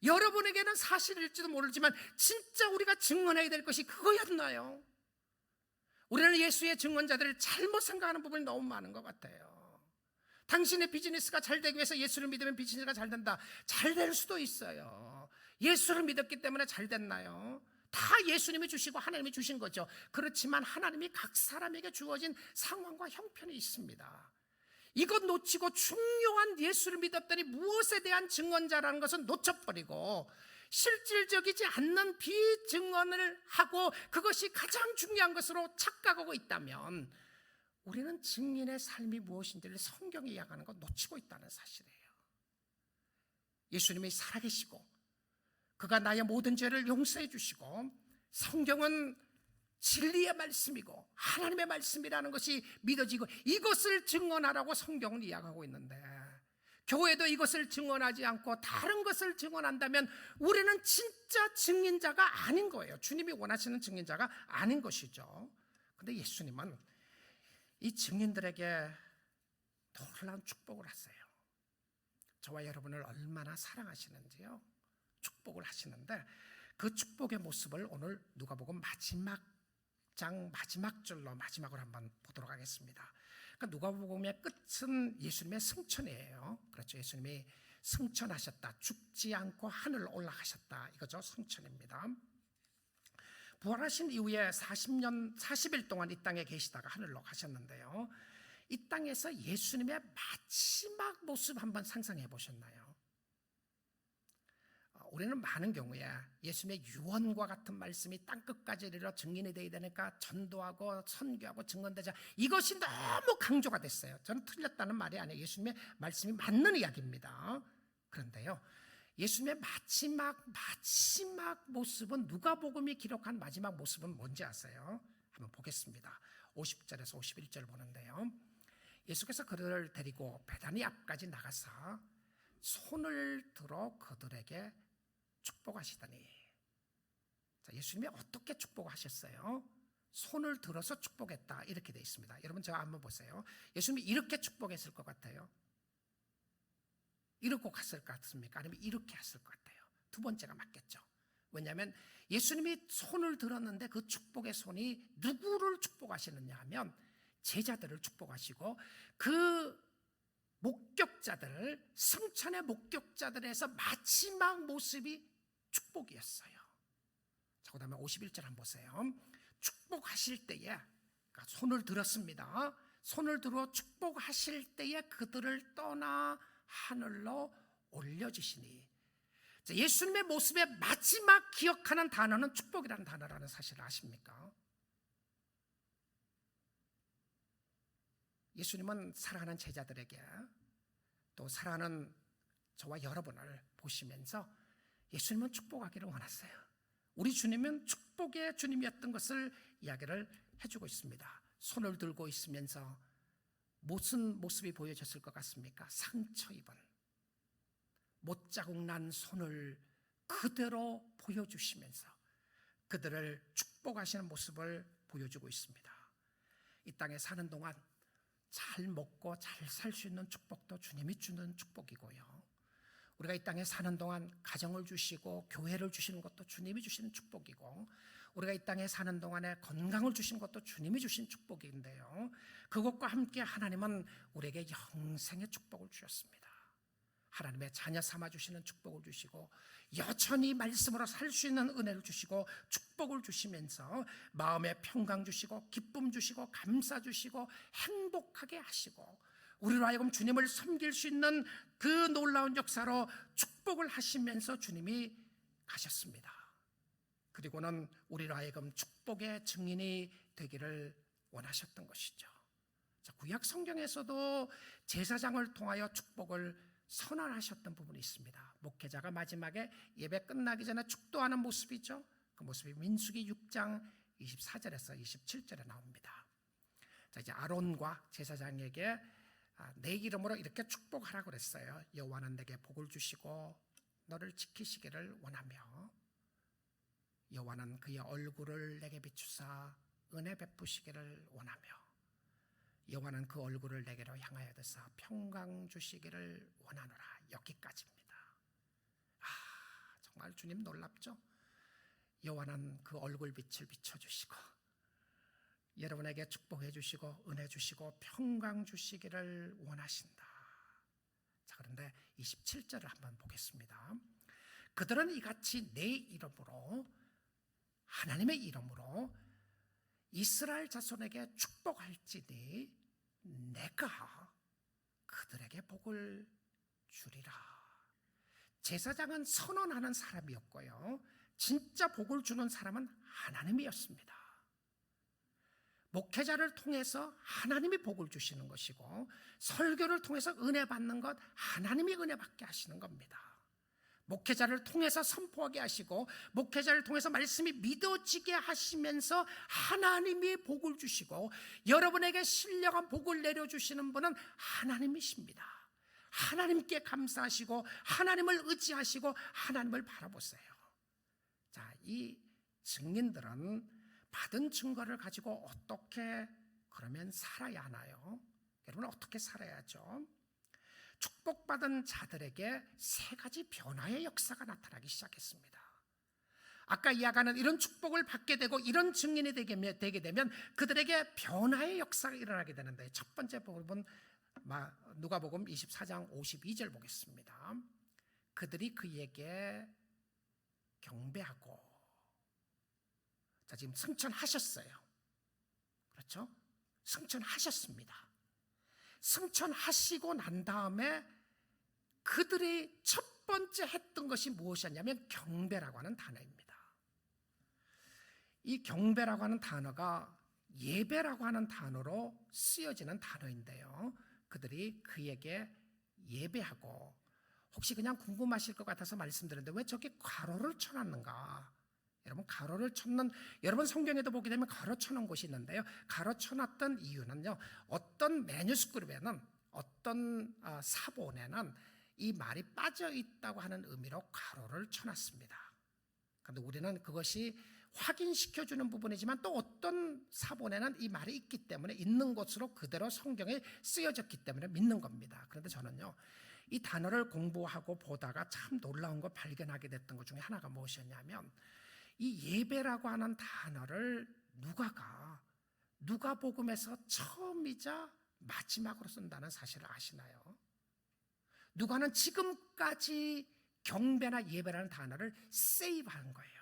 여러분에게는 사실일지도 모르지만 진짜 우리가 증언해야 될 것이 그거였나요? 우리는 예수의 증언자들을 잘못 생각하는 부분이 너무 많은 것 같아요. 당신의 비즈니스가 잘 되기 위해서 예수를 믿으면 비즈니스가 잘 된다. 잘 될 수도 있어요. 예수를 믿었기 때문에 잘 됐나요? 다 예수님이 주시고 하나님이 주신 거죠. 그렇지만 하나님이 각 사람에게 주어진 상황과 형편이 있습니다. 이것 놓치고 중요한 예수를 믿었더니 무엇에 대한 증언자라는 것은 놓쳐버리고 실질적이지 않는 비증언을 하고 그것이 가장 중요한 것으로 착각하고 있다면 우리는 증인의 삶이 무엇인지를 성경이 이야기하는 것 놓치고 있다는 사실이에요. 예수님이 살아계시고 그가 나의 모든 죄를 용서해 주시고 성경은 진리의 말씀이고 하나님의 말씀이라는 것이 믿어지고 이것을 증언하라고 성경은 이야기하고 있는데 교회도 이것을 증언하지 않고 다른 것을 증언한다면 우리는 진짜 증인자가 아닌 거예요. 주님이 원하시는 증인자가 아닌 것이죠. 그런데 예수님은 이 증인들에게 놀라운 축복을 하세요. 저와 여러분을 얼마나 사랑하시는지요. 축복을 하시는데 그 축복의 모습을 오늘 누가복음 마지막 줄로 마지막으로 한번 보도록 하겠습니다. 그러니까 누가복음의 끝은 예수님의 승천이에요. 그렇죠. 예수님이 승천하셨다. 죽지 않고 하늘로 올라가셨다. 이거죠. 승천입니다. 부활하신 이후에 40일 동안 이 땅에 계시다가 하늘로 가셨는데요. 이 땅에서 예수님의 마지막 모습 한번 상상해 보셨나요? 우리는 많은 경우에 예수님의 유언과 같은 말씀이 땅끝까지 이르러 증인이 되어야 되니까 전도하고 선교하고 증언되자 이것이 너무 강조가 됐어요. 저는 틀렸다는 말이 아니에요. 예수님의 말씀이 맞는 이야기입니다. 그런데요, 예수님의 마지막 모습은 누가복음이 기록한 마지막 모습은 뭔지 아세요? 한번 보겠습니다. 50절에서 51절 보는데요. 예수께서 그들을 데리고 베다니 앞까지 나가서 손을 들어 그들에게 축복하시더니, 자, 예수님이 어떻게 축복하셨어요? 손을 들어서 축복했다 이렇게 되어 있습니다. 여러분 저 한번 보세요. 예수님이 이렇게 축복했을 것 같아요? 이러고 갔을 것 같습니까? 아니면 이렇게 했을 것 같아요? 두 번째가 맞겠죠. 왜냐하면 예수님이 손을 들었는데 그 축복의 손이 누구를 축복하시느냐 하면 제자들을 축복하시고 그 목격자들, 승천의 목격자들에서 마지막 모습이 축복이었어요. 자, 그 다음에 51절 한번 보세요. 축복하실 때에, 그러니까 손을 들었습니다. 손을 들어 축복하실 때에 그들을 떠나 하늘로 올려주시니. 자, 예수님의 모습의 마지막 기억하는 단어는 축복이라는 단어라는 사실을 아십니까? 예수님은 사랑하는 제자들에게 또 사랑하는 저와 여러분을 보시면서 예수님은 축복하기를 원하세요. 우리 주님은 축복의 주님이었던 것을 이야기를 해주고 있습니다. 손을 들고 있으면서 무슨 모습이 보여졌을 것 같습니까? 상처 입은 못자국 난 손을 그대로 보여주시면서 그들을 축복하시는 모습을 보여주고 있습니다. 이 땅에 사는 동안 잘 먹고 잘 살 수 있는 축복도 주님이 주는 축복이고요. 우리가 이 땅에 사는 동안 가정을 주시고 교회를 주시는 것도 주님이 주시는 축복이고, 우리가 이 땅에 사는 동안에 건강을 주신 것도 주님이 주신 축복인데요. 그것과 함께 하나님은 우리에게 영생의 축복을 주셨습니다. 하나님의 자녀 삼아 주시는 축복을 주시고 여전히 말씀으로 살 수 있는 은혜를 주시고 축복을 주시면서 마음의 평강 주시고 기쁨 주시고 감사 주시고 행복하게 하시고 우리로 하여금 주님을 섬길 수 있는 그 놀라운 역사로 축복을 하시면서 주님이 가셨습니다. 그리고는 우리로 하여금 축복의 증인이 되기를 원하셨던 것이죠. 자, 구약 성경에서도 제사장을 통하여 축복을 선언하셨던 부분이 있습니다. 목회자가 마지막에 예배 끝나기 전에 축도하는 모습이죠. 그 모습이 민수기 6장 24절에서 27절에 나옵니다. 자, 이제 아론과 제사장에게 내 이름으로 이렇게 축복하라고 그랬어요. 여호와는 내게 복을 주시고 너를 지키시기를 원하며 여호와는 그의 얼굴을 내게 비추사 은혜 베푸시기를 원하며 여호와는 그 얼굴을 내게로 향하여 드사 평강 주시기를 원하노라. 여기까지입니다. 정말 주님 놀랍죠? 여호와는 그 얼굴 빛을 비춰주시고 여러분에게 축복해 주시고 은혜 주시고 평강 주시기를 원하신다. 자, 그런데 27절을 한번 보겠습니다. 그들은 이같이 내 이름으로, 하나님의 이름으로 이스라엘 자손에게 축복할지니 내가 그들에게 복을 주리라. 제사장은 선언하는 사람이었고요, 진짜 복을 주는 사람은 하나님이었습니다. 목회자를 통해서 하나님이 복을 주시는 것이고 설교를 통해서 은혜 받는 것 하나님이 은혜 받게 하시는 겁니다. 목회자를 통해서 선포하게 하시고 목회자를 통해서 말씀이 믿어지게 하시면서 하나님이 복을 주시고 여러분에게 신령한 복을 내려주시는 분은 하나님이십니다. 하나님께 감사하시고 하나님을 의지하시고 하나님을 바라보세요. 자, 이 증인들은 받은 증거를 가지고 어떻게 그러면 살아야 하나요? 여러분, 어떻게 살아야죠? 축복받은 자들에게 세 가지 변화의 역사가 나타나기 시작했습니다. 아까 이야기하는 이런 축복을 받게 되고 이런 증인이 되게 되면 그들에게 변화의 역사가 일어나게 되는데, 첫 번째 부분 누가복음 24장 52절 보겠습니다. 그들이 그에게 경배하고, 자, 지금 승천하셨어요. 그렇죠? 승천하셨습니다. 승천하시고 난 다음에 그들이 첫 번째 했던 것이 무엇이었냐면 경배라고 하는 단어입니다. 이 경배라고 하는 단어가 예배라고 하는 단어로 쓰여지는 단어인데요, 그들이 그에게 예배하고, 혹시 그냥 궁금하실 것 같아서 말씀드렸는데 왜 저렇게 괄호를 쳐놨는가? 여러분, 가로를 쳤는, 여러분 성경에도 보게 되면 가로 쳐놓은 곳이 있는데요, 가로 쳐놨던 이유는요, 어떤 매뉴스크립트에는, 어떤 사본에는 이 말이 빠져 있다고 하는 의미로 가로를 쳐놨습니다. 그런데 우리는 그것이 확인시켜주는 부분이지만 또 어떤 사본에는 이 말이 있기 때문에 있는 것으로 그대로 성경에 쓰여졌기 때문에 믿는 겁니다. 그런데 저는요, 이 단어를 공부하고 보다가 참 놀라운 거 발견하게 됐던 것 중에 하나가 무엇이었냐면, 이 예배라고 하는 단어를 누가복음에서 처음이자 마지막으로 쓴다는 사실을 아시나요? 누가는 지금까지 경배나 예배라는 단어를 세이브한 거예요.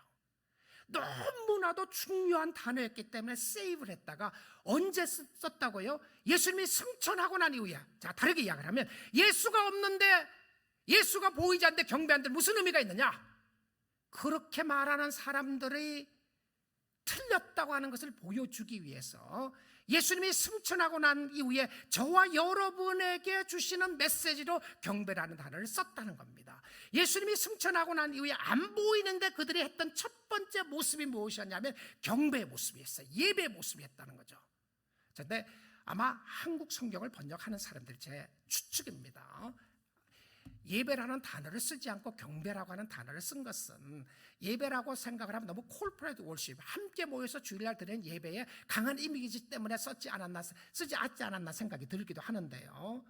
너무나도 중요한 단어였기 때문에 세이브를 했다가 언제 썼다고요? 예수님이 승천하고 난 이후에. 자, 다르게 이야기를 하면 예수가 없는데, 예수가 보이지 않는데 경배하는데 무슨 의미가 있느냐? 그렇게 말하는 사람들이 틀렸다고 하는 것을 보여주기 위해서 예수님이 승천하고 난 이후에 저와 여러분에게 주시는 메시지로 경배라는 단어를 썼다는 겁니다. 예수님이 승천하고 난 이후에 안 보이는데 그들이 했던 첫 번째 모습이 무엇이었냐면 경배의 모습이었어요. 예배의 모습이었다는 거죠. 그런데 아마 한국 성경을 번역하는 사람들, 제 추측입니다, 예배라는 단어를 쓰지 않고 경배라고 하는 단어를 쓴 것은 예배라고 생각을 하면 너무 콜포레이트 월십, 함께 모여서 주일날 드리는 예배에 강한 이미지 때문에 쓰지 않지 않았나 생각이 들기도 하는데요.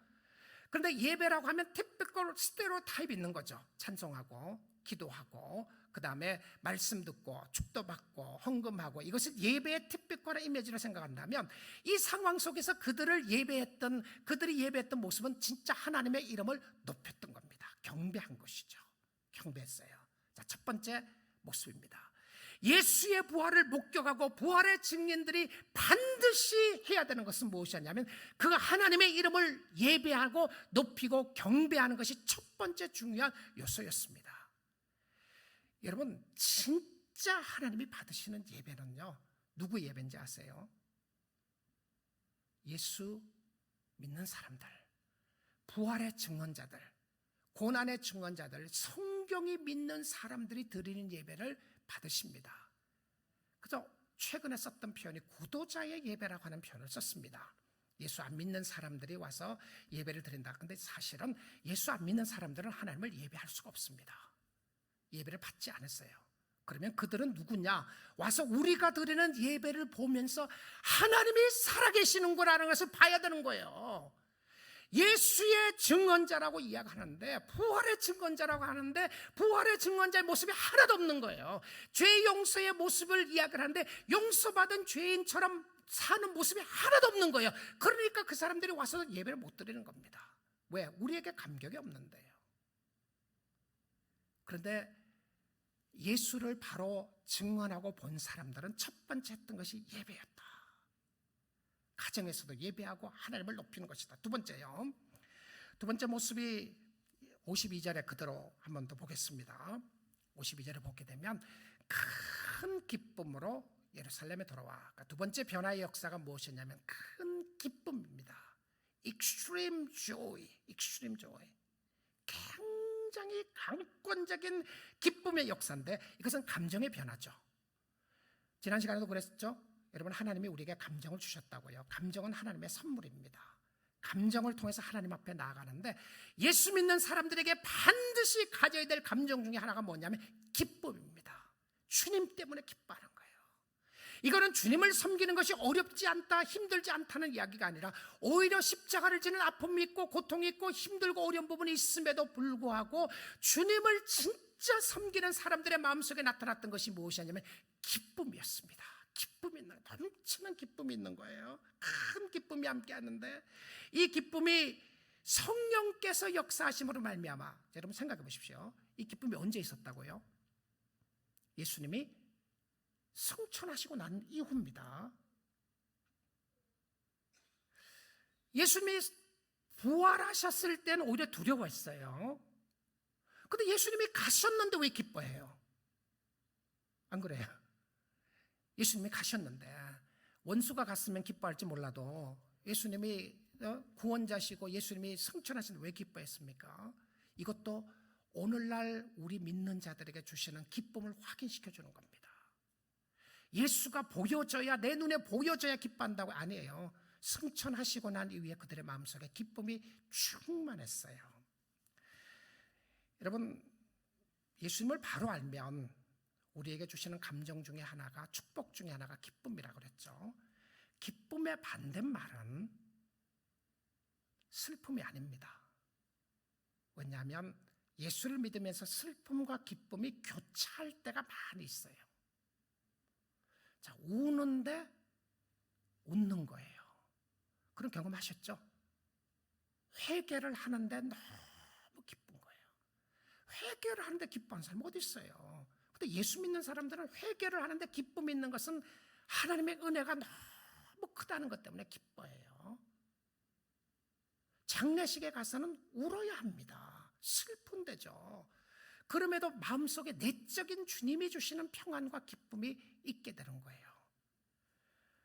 그런데 예배라고 하면 티피컬 스테레오타입이 있는 거죠. 찬송하고 기도하고 그 다음에 말씀 듣고 축도받고 헌금하고, 이것을 예배의 티피컬한 이미지로 생각한다면 이 상황 속에서 그들이 예배했던 모습은 진짜 하나님의 이름을 높였던 겁니다. 경배한 것이죠. 경배했어요. 자, 첫 번째 모습입니다. 예수의 부활을 목격하고 부활의 증인들이 반드시 해야 되는 것은 무엇이었냐면 그 하나님의 이름을 예배하고 높이고 경배하는 것이 첫 번째 중요한 요소였습니다. 여러분, 진짜 하나님이 받으시는 예배는요, 누구 예배인지 아세요? 예수 믿는 사람들, 부활의 증언자들, 고난의 증언자들, 성경이 믿는 사람들이 드리는 예배를 받으십니다. 그래서 최근에 썼던 표현이 구도자의 예배라고 하는 표현을 썼습니다. 예수 안 믿는 사람들이 와서 예배를 드린다. 근데 사실은 예수 안 믿는 사람들은 하나님을 예배할 수가 없습니다. 예배를 받지 않았어요. 그러면 그들은 누구냐? 와서 우리가 드리는 예배를 보면서 하나님이 살아계시는구나라는 것을 봐야 되는 거예요. 예수의 증언자라고 이야기하는데, 부활의 증언자라고 하는데 부활의 증언자의 모습이 하나도 없는 거예요. 죄 용서의 모습을 이야기를 하는데 용서받은 죄인처럼 사는 모습이 하나도 없는 거예요. 그러니까 그 사람들이 와서 예배를 못 드리는 겁니다. 왜? 우리에게 감격이 없는데요. 그런데 예수를 바로 증언하고 본 사람들은 첫 번째 했던 것이 예배였다. 가정에서도 예배하고 하나님을 높이는 것이다. 두 번째요. 두 번째 모습이 52절에 그대로 한 번 더 보겠습니다. 52절에 보게 되면 큰 기쁨으로 예루살렘에 돌아와. 그러니까 두 번째 변화의 역사가 무엇이냐면 큰 기쁨입니다. Extreme joy, extreme joy. 굉장히 강권적인 기쁨의 역사인데 이것은 감정의 변화죠. 지난 시간에도 그랬죠. 여러분, 하나님이 우리에게 감정을 주셨다고요. 감정은 하나님의 선물입니다. 감정을 통해서 하나님 앞에 나아가는데 예수 믿는 사람들에게 반드시 가져야 될 감정 중에 하나가 뭐냐면 기쁨입니다. 주님 때문에 기뻐하는 거예요. 이거는 주님을 섬기는 것이 어렵지 않다, 힘들지 않다는 이야기가 아니라 오히려 십자가를 지는 아픔이 있고 고통이 있고 힘들고 어려운 부분이 있음에도 불구하고 주님을 진짜 섬기는 사람들의 마음속에 나타났던 것이 무엇이냐면 기쁨이었습니다. 기쁨이 있는, 넘치는 기쁨이 있는 거예요. 큰 기쁨이 함께하는데 이 기쁨이 성령께서 역사하심으로 말미암아, 여러분 생각해 보십시오. 이 기쁨이 언제 있었다고요? 예수님이 승천하시고 난 이후입니다. 예수님이 부활하셨을 때는 오히려 두려워했어요. 그런데 예수님이 가셨는데 왜 기뻐해요? 안 그래요? 예수님이 가셨는데, 원수가 갔으면 기뻐할지 몰라도 예수님이 구원자시고 예수님이 승천하시는데 왜 기뻐했습니까? 이것도 오늘날 우리 믿는 자들에게 주시는 기쁨을 확인시켜 주는 겁니다. 예수가 보여져야, 내 눈에 보여져야 기뻐한다고 아니에요. 승천하시고 난 이후에 그들의 마음속에 기쁨이 충만했어요. 여러분, 예수님을 바로 알면 우리에게 주시는 감정 중에 하나가, 축복 중에 하나가 기쁨이라고 그랬죠. 기쁨의 반대말은 슬픔이 아닙니다. 왜냐하면 예수를 믿으면서 슬픔과 기쁨이 교차할 때가 많이 있어요. 자, 우는데 웃는 거예요. 그런 경험하셨죠? 회개를 하는데 너무 기쁜 거예요. 회개를 하는데 기뻐하는 사람이 어디 있어요? 근데 예수 믿는 사람들은 회개를 하는데 기쁨이 있는 것은 하나님의 은혜가 너무 크다는 것 때문에 기뻐해요. 장례식에 가서는 울어야 합니다. 슬픈데죠. 그럼에도 마음속에 내적인 주님이 주시는 평안과 기쁨이 있게 되는 거예요.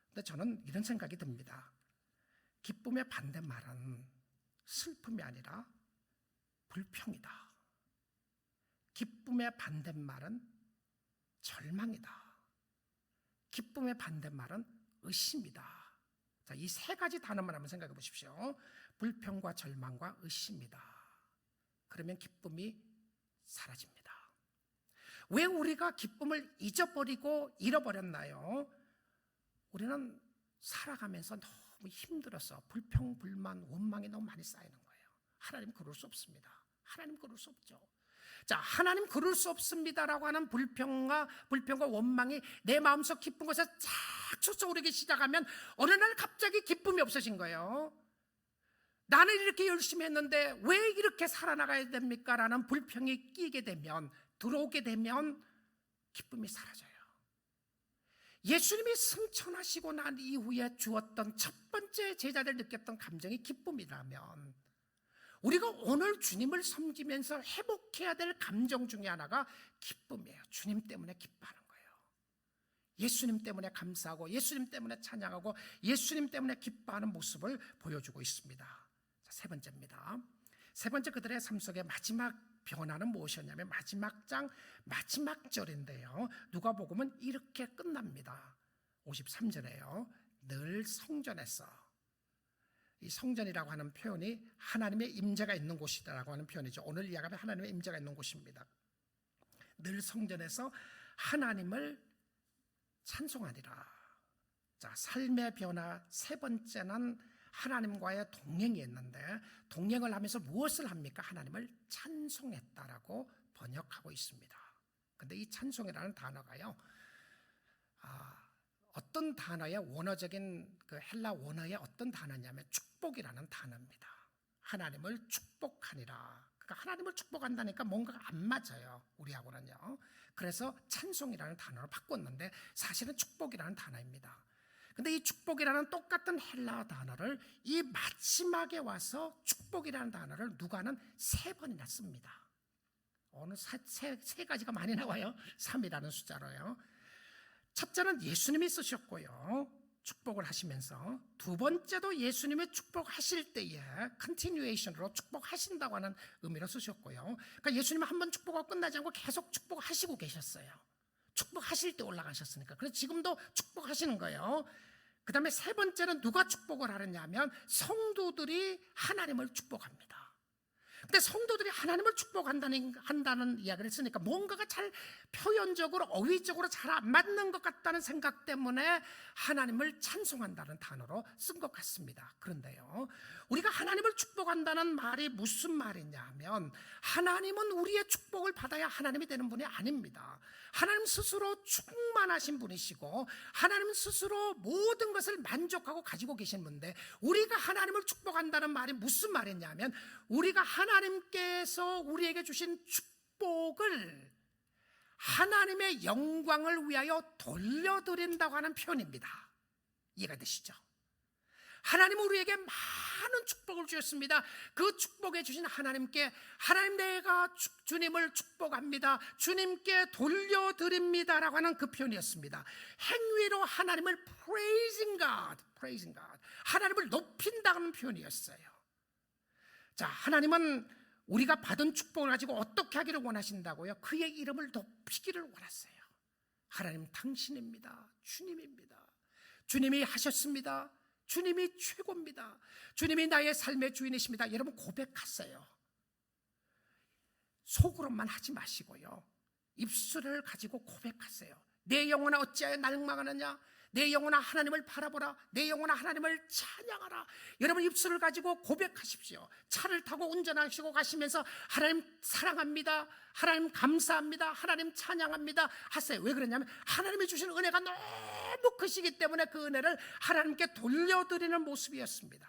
근데 저는 이런 생각이 듭니다. 기쁨의 반대말은 슬픔이 아니라 불평이다. 기쁨의 반대말은 절망이다. 기쁨의 반대말은 의심이다. 자, 이 세 가지 단어만 한번 생각해 보십시오. 불평과 절망과 의심이다. 그러면 기쁨이 사라집니다. 왜 우리가 기쁨을 잊어버리고 잃어버렸나요? 우리는 살아가면서 너무 힘들어서 불평, 불만, 원망이 너무 많이 쌓이는 거예요. 하나님 그럴 수 없습니다. 하나님 그럴 수 없죠. 자, 하나님 그럴 수 없습니다라고 하는 불평과 원망이 내 마음속 깊은 곳에 쫙 솟아오르기 시작하면 어느 날 갑자기 기쁨이 없어진 거예요. 나는 이렇게 열심히 했는데 왜 이렇게 살아나가야 됩니까? 라는 불평이 끼게 되면, 들어오게 되면 기쁨이 사라져요. 예수님이 승천하시고 난 이후에 주었던 첫 번째 제자들 느꼈던 감정이 기쁨이라면, 우리가 오늘 주님을 섬기면서 회복해야 될 감정 중에 하나가 기쁨이에요. 주님 때문에 기뻐하는 거예요. 예수님 때문에 감사하고 예수님 때문에 찬양하고 예수님 때문에 기뻐하는 모습을 보여주고 있습니다. 자, 세 번째입니다. 세 번째 그들의 삶 속의 마지막 변화는 무엇이었냐면 마지막 장 마지막 절인데요, 누가복음은 이렇게 끝납니다. 53절에요. 늘 성전에서, 이 성전이라고 하는 표현이 하나님의 임재가 있는 곳이라고 하는 표현이죠. 오늘 이야기하면 하나님의 임재가 있는 곳입니다. 늘 성전에서 하나님을 찬송하니라. 자, 삶의 변화 세 번째는 하나님과의 동행이 있는데, 동행을 하면서 무엇을 합니까? 하나님을 찬송했다라고 번역하고 있습니다. 근데 이 찬송이라는 단어가요, 어떤 단어의 원어적인 그 헬라 원어의 어떤 단어냐면 축복이라는 단어입니다. 하나님을 축복하니라. 그러니까 하나님을 축복한다니까 뭔가가 안 맞아요, 우리하고는요. 그래서 찬송이라는 단어로 바꿨는데 사실은 축복이라는 단어입니다. 근데 이 축복이라는 똑같은 헬라 단어를 이 마지막에 와서 축복이라는 단어를 누가는 3번이나 씁니다. 어느 세 가지가 많이 나와요. 3이라는 숫자로요. 첫째는 예수님이 쓰셨고요, 축복을 하시면서. 두 번째도 예수님이 축복하실 때에 컨티뉴에이션으로 축복하신다고 하는 의미로 쓰셨고요. 그러니까 예수님은 한 번 축복하고 끝나지 않고 계속 축복하시고 계셨어요. 축복하실 때 올라가셨으니까. 그래서 지금도 축복하시는 거예요. 그 다음에 세 번째는 누가 축복을 하느냐면 성도들이 하나님을 축복합니다. 근데 성도들이 하나님을 축복한다는 이야기를 했으니까 뭔가가 잘 표현적으로 어휘적으로 잘 안 맞는 것 같다는 생각 때문에 하나님을 찬송한다는 단어로 쓴 것 같습니다. 그런데요, 우리가 하나님을 축복한다는 말이 무슨 말이냐면 하나님은 우리의 축복을 받아야 하나님이 되는 분이 아닙니다. 하나님 스스로 충만하신 분이시고 하나님 스스로 모든 것을 만족하고 가지고 계신 분인데, 우리가 하나님을 축복한다는 말이 무슨 말이냐면 우리가 하나님께서 우리에게 주신 축복을 하나님의 영광을 위하여 돌려드린다고 하는 표현입니다. 이해가 되시죠? 하나님은 우리에게 많은 축복을 주셨습니다. 그 축복해 주신 하나님께, 하나님 내가 주님을 축복합니다, 주님께 돌려드립니다라고 하는 그 표현이었습니다. 행위로 하나님을 praising God, 하나님을 높인다는 표현이었어요. 자, 하나님은 우리가 받은 축복을 가지고 어떻게 하기를 원하신다고요? 그의 이름을 높이기를 원하세요. 하나님 당신입니다. 주님입니다. 주님이 하셨습니다. 주님이 최고입니다. 주님이 나의 삶의 주인이십니다. 여러분 고백하세요. 속으로만 하지 마시고요, 입술을 가지고 고백하세요. 내 영혼아 어찌하여 낭망하느냐, 내 영혼아 하나님을 바라보라, 내 영혼아 하나님을 찬양하라. 여러분 입술을 가지고 고백하십시오. 차를 타고 운전하시고 가시면서 하나님 사랑합니다, 하나님 감사합니다, 하나님 찬양합니다 하세요. 왜 그러냐면 하나님이 주신 은혜가 너무 크시기 때문에 그 은혜를 하나님께 돌려드리는 모습이었습니다.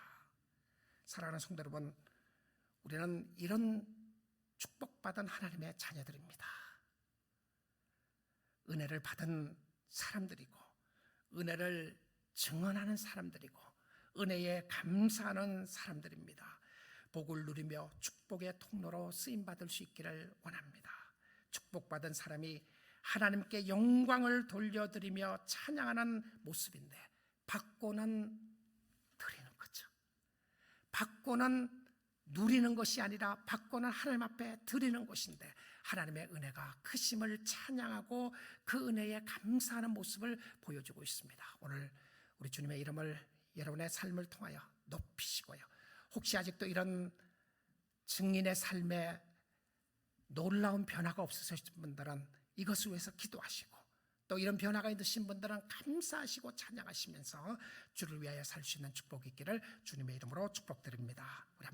사랑하는 성도 여러분, 우리는 이런 축복받은 하나님의 자녀들입니다. 은혜를 받은 사람들이고 은혜를 증언하는 사람들이고 은혜에 감사하는 사람들입니다. 복을 누리며 축복의 통로로 쓰임받을 수 있기를 원합니다. 축복받은 사람이 하나님께 영광을 돌려드리며 찬양하는 모습인데, 받고는 드리는 거죠. 받고는 누리는 것이 아니라 받고는 하나님 앞에 드리는 것인데, 하나님의 은혜가 크심을 찬양하고 그 은혜에 감사하는 모습을 보여주고 있습니다. 오늘 우리 주님의 이름을 여러분의 삶을 통하여 높이시고요, 혹시 아직도 이런 증인의 삶에 놀라운 변화가 없으신 분들은 이것을 위해서 기도하시고, 또 이런 변화가 있으신 분들은 감사하시고 찬양하시면서 주를 위하여 살 수 있는 축복이 있기를 주님의 이름으로 축복드립니다. 우리